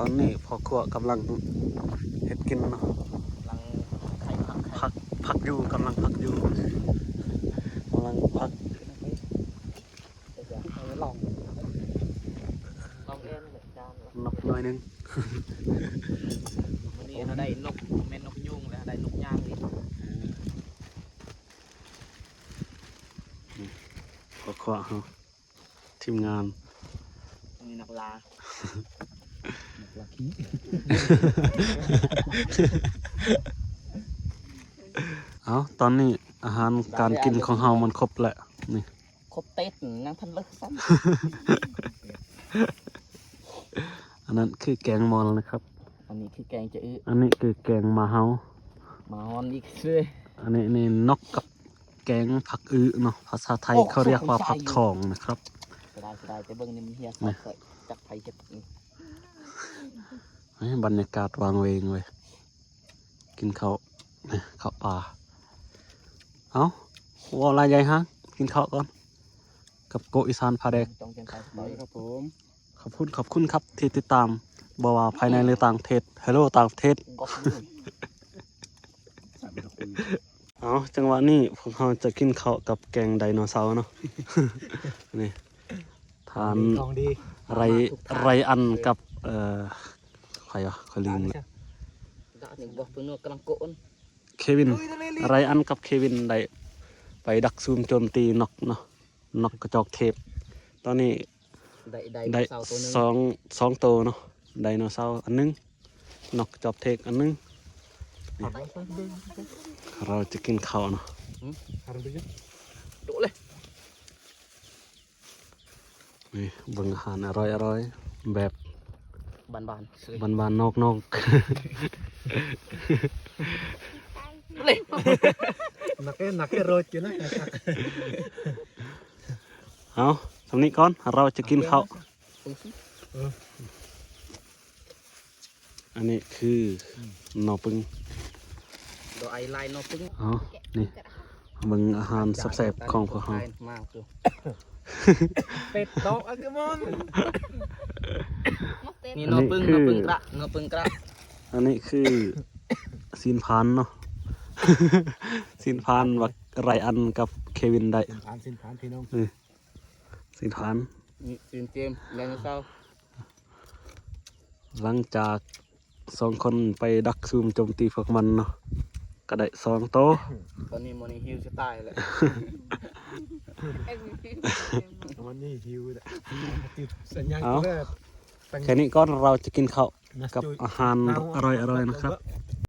ตอนนี้พอครัวกำลังเฮ็ดกินเนาะ กำลังไข่พักอยู่กำลังพักอยู่กำลังพัก เดี๋ยวเอาไว้ลองเอ็นเหมือนกัน นกน้อยนึง วันนี้เราได้นกแม่นกยุงแล้วได้นกย่างอีก พอครัวเฮาทีมงาน มีนกลา ขี้ เอาตอนนี้อาหารการกินของเฮามันครบแล้วนี่ ครบเต็ดนั่งทันเลิกซ้ อันนั้นคือแกงมอลนะครับ ำอันนี้คือแกงจะอื้อ อันนี้คือแกงมาเฮา มาฮอนอีกเลย อันนี้นี่นกกับแกงผักอื้อเนาะภาษาไทยเขาเรียกว่าผักทองนะครับ สบายแต่เบิ้งนี่มันเฮียสดจักไผ่จัก บรรยากาศวางเวงเว้ยกินข้าวนี่ข้าวปลาเอาว่าอะไรใหญ่ฮะกินข้าวก่อนกับโกอีสานพาแดก จงเจนไปต่อยครับผม ขอบคุณครับที่ติดตามบ่ว่าภายในหรือต่างประเทศฮัลโหลต่างประเทศ ก็ เอาจังหวะนี้พวกเราจะกินข้าวกับแกงไดโนเสาร์เนาะ นี่ทาน ของดี ไรอันกับใครวะเขาลืมเลย ด่าหนึ่งบอกเพิ่งนวดกำลังโกน เควินไรอันกับเควินได้ไปดักซูมโจมตีนกเนาะนกกระจอกเทพตอนนี้ได้ เสาตัวนึง สองตัวเนาะไดโนเสาร์อันนึงนกกระจอกเทพอันนึงเราจะกินข้าวเนาะ harus begitu ดุเลย นี่เบิ่งอาหารอร่อยแบบ บานๆซื้อ บ้านๆนอก เลย naknya road gitu nah เอาสำนี้ก่อนเราจะกินข้าวอันนี้คือหน่อปึง โดยไอไลน์นอปึ้ง เอานี่เบิ่งอาหารแซ่บๆของพวกเรา มากคือ pet dog agemon นี่นอปึ้งกระนอปึ้งกระ อันนี้คือซีนพานเนาะ ซีนพานว่าไรอันกับเควินได้ sin panพี่น้อง ซีนพาน นี่ตื่นเต้นแล้วเศร้า หลังจากสองคนไปดักซูมโจมตีพวกมันเนาะก็ได้สองโตะ ตอนนี้มันฮิวจะตายเลย วันนี้หิวเลยสัญญาณ เอา เลิก แค่นี้ก็เราจะกินข้าวกับอาหารอร่อยๆนะครับ